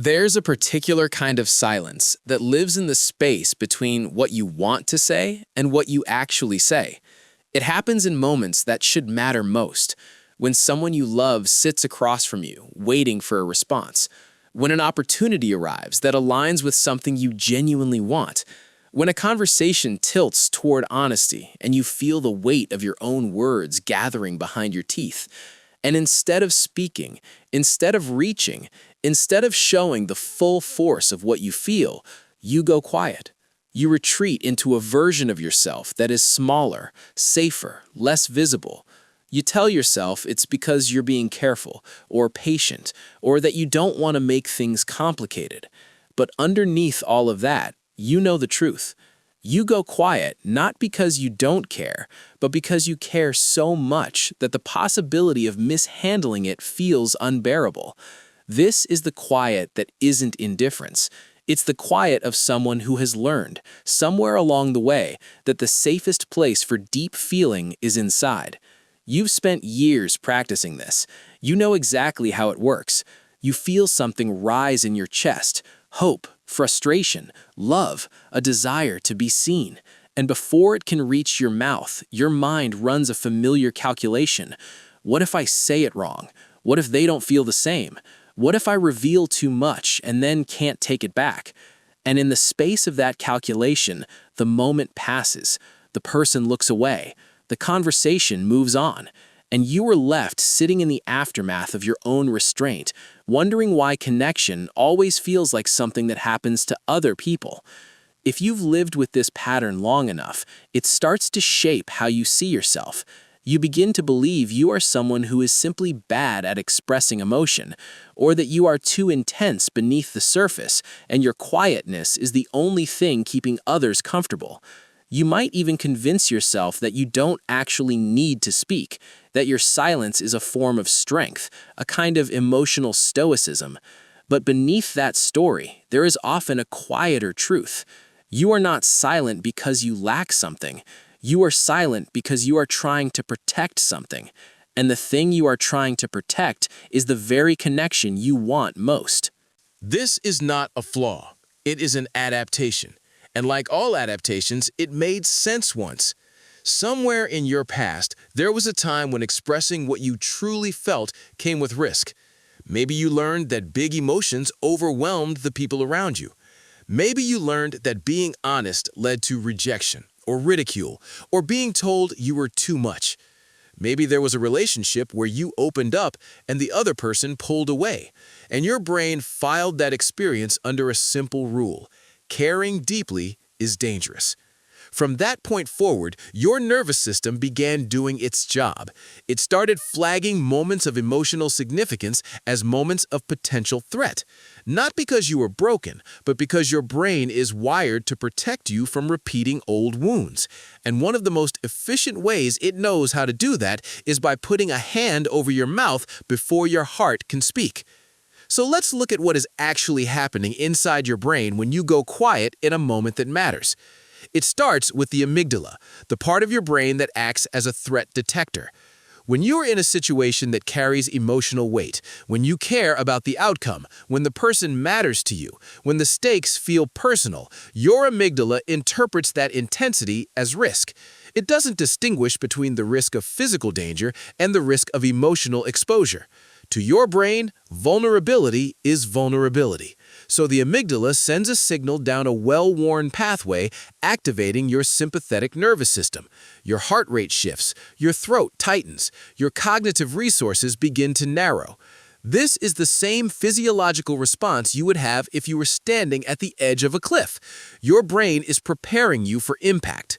There's a particular kind of silence that lives in the space between what you want to say and what you actually say. It happens in moments that should matter most, when someone you love sits across from you, waiting for a response, when an opportunity arrives that aligns with something you genuinely want, when a conversation tilts toward honesty and you feel the weight of your own words gathering behind your teeth. And instead of speaking, instead of reaching, instead of showing the full force of what you feel, you go quiet. You retreat into a version of yourself that is smaller, safer, less visible. You tell yourself it's because you're being careful or patient or that you don't want to make things complicated. But underneath all of that, you know the truth. You go quiet not because you don't care, but because you care so much that the possibility of mishandling it feels unbearable. This is the quiet that isn't indifference. It's the quiet of someone who has learned, somewhere along the way, that the safest place for deep feeling is inside. You've spent years practicing this. You know exactly how it works. You feel something rise in your chest, hope, frustration, love, a desire to be seen. And before it can reach your mouth, your mind runs a familiar calculation. What if I say it wrong? What if they don't feel the same? What if I reveal too much and then can't take it back? And in the space of that calculation, the moment passes. The person looks away. The conversation moves on. And you are left sitting in the aftermath of your own restraint, wondering why connection always feels like something that happens to other people. If you've lived with this pattern long enough, it starts to shape how you see yourself. You begin to believe you are someone who is simply bad at expressing emotion, or that you are too intense beneath the surface, and your quietness is the only thing keeping others comfortable. You might even convince yourself that you don't actually need to speak, that your silence is a form of strength, a kind of emotional stoicism. But beneath that story, there is often a quieter truth. You are not silent because you lack something. You are silent because you are trying to protect something. And the thing you are trying to protect is the very connection you want most. This is not a flaw. It is an adaptation. And like all adaptations, it made sense once. Somewhere in your past, there was a time when expressing what you truly felt came with risk. Maybe you learned that big emotions overwhelmed the people around you. Maybe you learned that being honest led to rejection or ridicule or being told you were too much. Maybe there was a relationship where you opened up and the other person pulled away, and your brain filed that experience under a simple rule: caring deeply is dangerous. From that point forward, your nervous system began doing its job. It started flagging moments of emotional significance as moments of potential threat. Not because you were broken, but because your brain is wired to protect you from repeating old wounds. And one of the most efficient ways it knows how to do that is by putting a hand over your mouth before your heart can speak. So let's look at what is actually happening inside your brain when you go quiet in a moment that matters. It starts with the amygdala, the part of your brain that acts as a threat detector. When you are in a situation that carries emotional weight, when you care about the outcome, when the person matters to you, when the stakes feel personal, your amygdala interprets that intensity as risk. It doesn't distinguish between the risk of physical danger and the risk of emotional exposure. To your brain, vulnerability is vulnerability. So the amygdala sends a signal down a well-worn pathway, activating your sympathetic nervous system. Your heart rate shifts, your throat tightens, your cognitive resources begin to narrow. This is the same physiological response you would have if you were standing at the edge of a cliff. Your brain is preparing you for impact.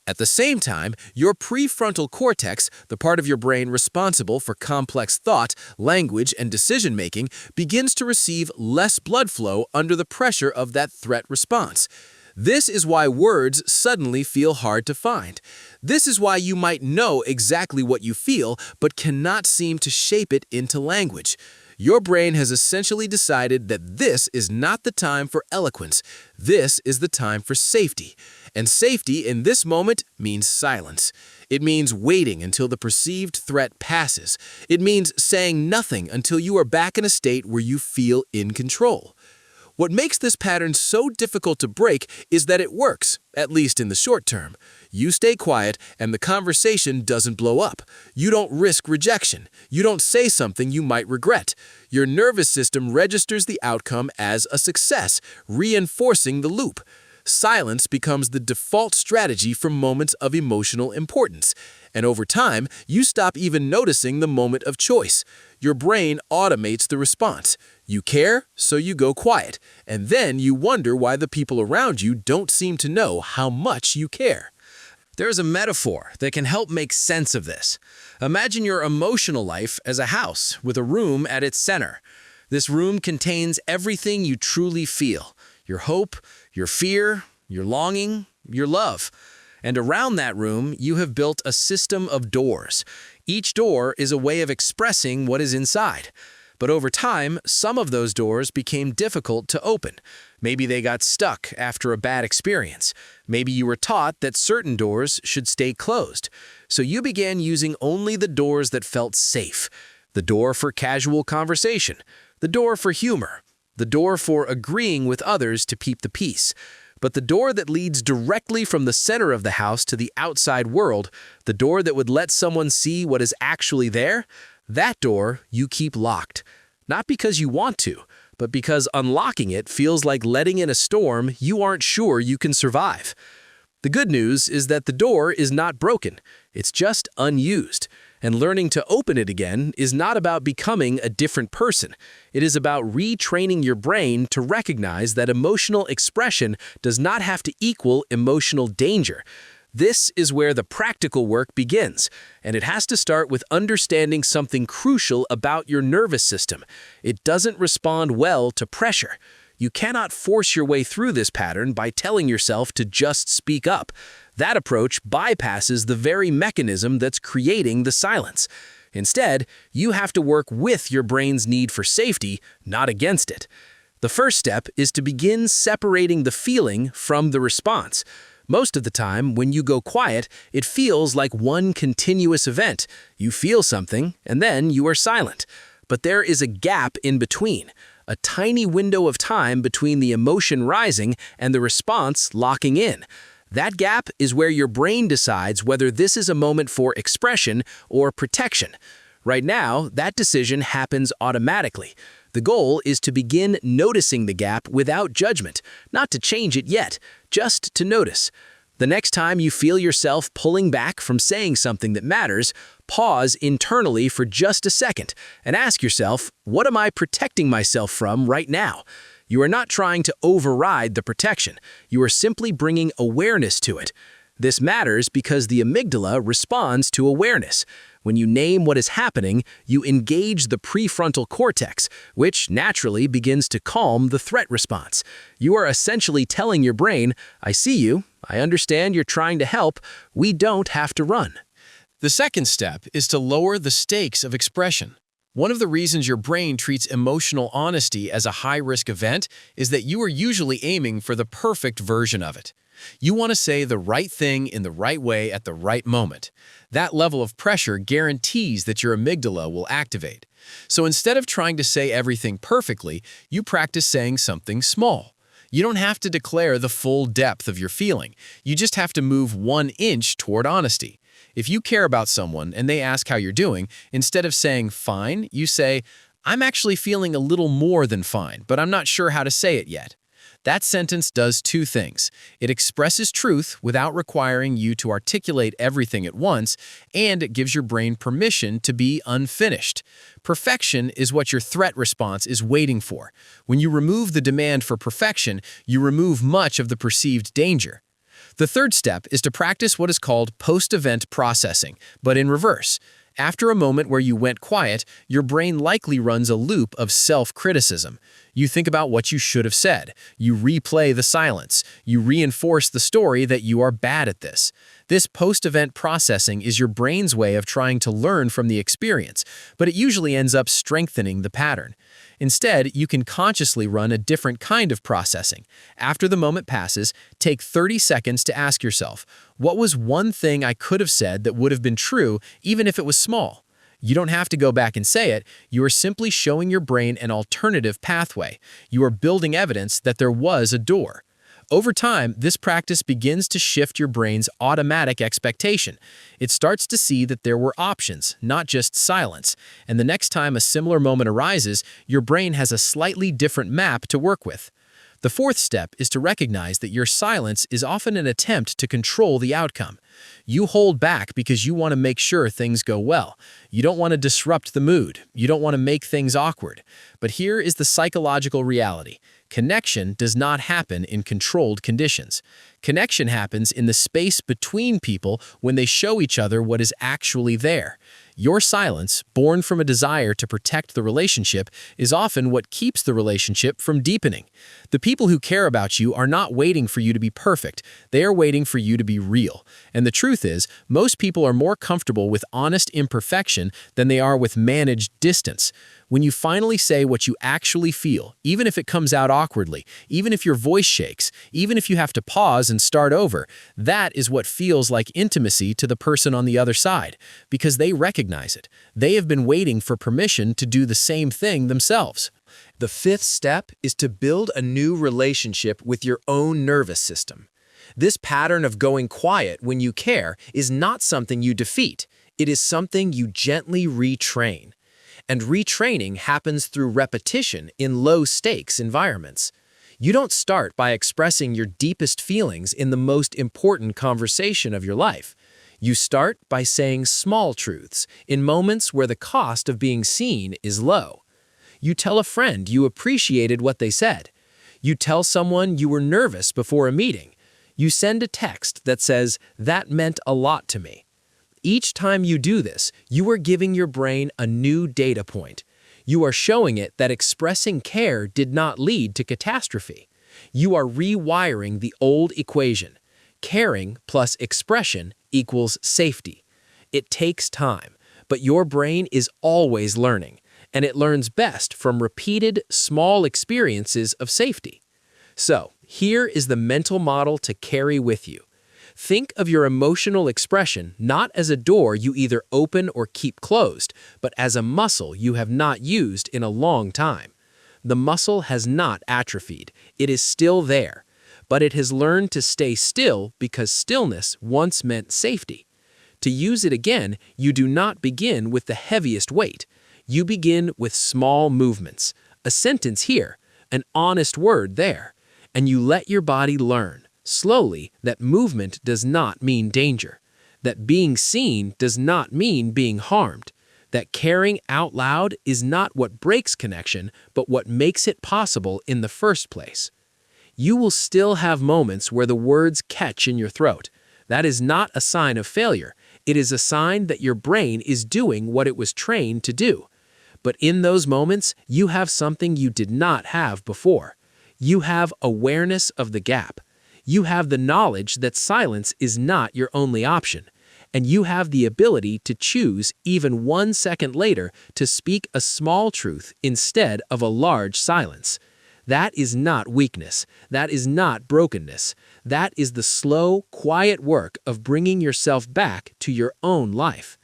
At the same time, your prefrontal cortex, the part of your brain responsible for complex thought, language, and decision-making, begins to receive less blood flow under the pressure of that threat response. This is why words suddenly feel hard to find. This is why you might know exactly what you feel, but cannot seem to shape it into language. Your brain has essentially decided that this is not the time for eloquence. This is the time for safety. And safety in this moment means silence. It means waiting until the perceived threat passes. It means saying nothing until you are back in a state where you feel in control. What makes this pattern so difficult to break is that it works, at least in the short term. You stay quiet and the conversation doesn't blow up. You don't risk rejection. You don't say something you might regret. Your nervous system registers the outcome as a success, reinforcing the loop. Silence becomes the default strategy for moments of emotional importance. And over time, you stop even noticing the moment of choice. Your brain automates the response. You care, so you go quiet. And then you wonder why the people around you don't seem to know how much you care. There's a metaphor that can help make sense of this. Imagine your emotional life as a house with a room at its center. This room contains everything you truly feel: your hope, your fear, your longing, your love. And around that room, you have built a system of doors. Each door is a way of expressing what is inside. But over time, some of those doors became difficult to open. Maybe they got stuck after a bad experience. Maybe you were taught that certain doors should stay closed. So you began using only the doors that felt safe. The door for casual conversation, the door for humor, the door for agreeing with others to keep the peace. But the door that leads directly from the center of the house to the outside world, the door that would let someone see what is actually there, that door you keep locked. Not because you want to, but because unlocking it feels like letting in a storm you aren't sure you can survive. The good news is that the door is not broken. It's just unused. And learning to open it again is not about becoming a different person. It is about retraining your brain to recognize that emotional expression does not have to equal emotional danger. This is where the practical work begins, and it has to start with understanding something crucial about your nervous system. It doesn't respond well to pressure. You cannot force your way through this pattern by telling yourself to just speak up. That approach bypasses the very mechanism that's creating the silence. Instead, you have to work with your brain's need for safety, not against it. The first step is to begin separating the feeling from the response. Most of the time, when you go quiet, it feels like one continuous event. You feel something, and then you are silent. But there is a gap in between, a tiny window of time between the emotion rising and the response locking in. That gap is where your brain decides whether this is a moment for expression or protection. Right now, that decision happens automatically. The goal is to begin noticing the gap without judgment, not to change it yet, just to notice. The next time you feel yourself pulling back from saying something that matters, pause internally for just a second and ask yourself, what am I protecting myself from right now? You are not trying to override the protection. You are simply bringing awareness to it. This matters because the amygdala responds to awareness. When you name what is happening, you engage the prefrontal cortex, which naturally begins to calm the threat response. You are essentially telling your brain, I see you, I understand you're trying to help, we don't have to run. The second step is to lower the stakes of expression. One of the reasons your brain treats emotional honesty as a high-risk event is that you are usually aiming for the perfect version of it. You want to say the right thing in the right way at the right moment. That level of pressure guarantees that your amygdala will activate. So instead of trying to say everything perfectly, you practice saying something small. You don't have to declare the full depth of your feeling. You just have to move 1 inch toward honesty. If you care about someone and they ask how you're doing, instead of saying fine, you say, I'm actually feeling a little more than fine, but I'm not sure how to say it yet. That sentence does 2 things. It expresses truth without requiring you to articulate everything at once, and it gives your brain permission to be unfinished. Perfection is what your threat response is waiting for. When you remove the demand for perfection, you remove much of the perceived danger. The third step is to practice what is called post-event processing, but in reverse. After a moment where you went quiet, your brain likely runs a loop of self-criticism. You think about what you should have said. You replay the silence. You reinforce the story that you are bad at this. This post-event processing is your brain's way of trying to learn from the experience, but it usually ends up strengthening the pattern. Instead, you can consciously run a different kind of processing. After the moment passes, take 30 seconds to ask yourself, what was one thing I could have said that would have been true even if it was small? You don't have to go back and say it. You are simply showing your brain an alternative pathway. You are building evidence that there was a door. Over time, this practice begins to shift your brain's automatic expectation. It starts to see that there were options, not just silence, and the next time a similar moment arises, your brain has a slightly different map to work with. The fourth step is to recognize that your silence is often an attempt to control the outcome. You hold back because you want to make sure things go well. You don't want to disrupt the mood. You don't want to make things awkward. But here is the psychological reality. Connection does not happen in controlled conditions. Connection happens in the space between people when they show each other what is actually there. Your silence, born from a desire to protect the relationship, is often what keeps the relationship from deepening. The people who care about you are not waiting for you to be perfect. They are waiting for you to be real. And the truth is, most people are more comfortable with honest imperfection than they are with managed distance. When you finally say what you actually feel, even if it comes out awkwardly, even if your voice shakes, even if you have to pause and start over, that is what feels like intimacy to the person on the other side, because they recognize it. They have been waiting for permission to do the same thing themselves. The fifth step is to build a new relationship with your own nervous system. This pattern of going quiet when you care is not something you defeat. It is something you gently retrain. And retraining happens through repetition in low-stakes environments. You don't start by expressing your deepest feelings in the most important conversation of your life. You start by saying small truths in moments where the cost of being seen is low. You tell a friend you appreciated what they said. You tell someone you were nervous before a meeting. You send a text that says, "That meant a lot to me." Each time you do this, you are giving your brain a new data point. You are showing it that expressing care did not lead to catastrophe. You are rewiring the old equation. Caring plus expression equals safety. It takes time, but your brain is always learning, and it learns best from repeated, small experiences of safety. So, here is the mental model to carry with you. Think of your emotional expression not as a door you either open or keep closed, but as a muscle you have not used in a long time. The muscle has not atrophied. It is still there, but it has learned to stay still because stillness once meant safety. To use it again, you do not begin with the heaviest weight. You begin with small movements, a sentence here, an honest word there, and you let your body learn. Slowly, that movement does not mean danger, that being seen does not mean being harmed, that caring out loud is not what breaks connection, but what makes it possible in the first place. You will still have moments where the words catch in your throat. That is not a sign of failure. It is a sign that your brain is doing what it was trained to do. But in those moments, you have something you did not have before. You have awareness of the gap. You have the knowledge that silence is not your only option, and you have the ability to choose even 1 second later to speak a small truth instead of a large silence. That is not weakness. That is not brokenness. That is the slow, quiet work of bringing yourself back to your own life.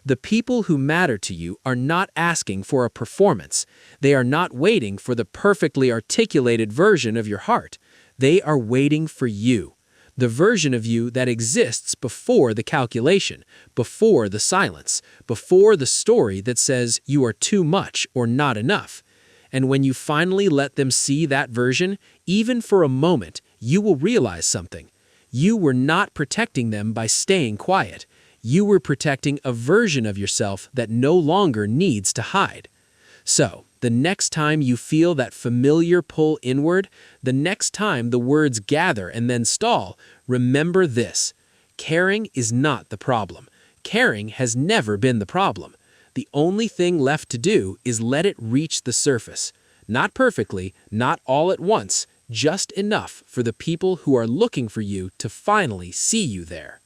The people who matter to you are not asking for a performance. They are not waiting for the perfectly articulated version of your heart. They are waiting for you, the version of you that exists before the calculation, before the silence, before the story that says you are too much or not enough. And when you finally let them see that version, even for a moment, you will realize something. You were not protecting them by staying quiet. You were protecting a version of yourself that no longer needs to hide. So, the next time you feel that familiar pull inward, the next time the words gather and then stall, remember this. Caring is not the problem. Caring has never been the problem. The only thing left to do is let it reach the surface. Not perfectly, not all at once, just enough for the people who are looking for you to finally see you there.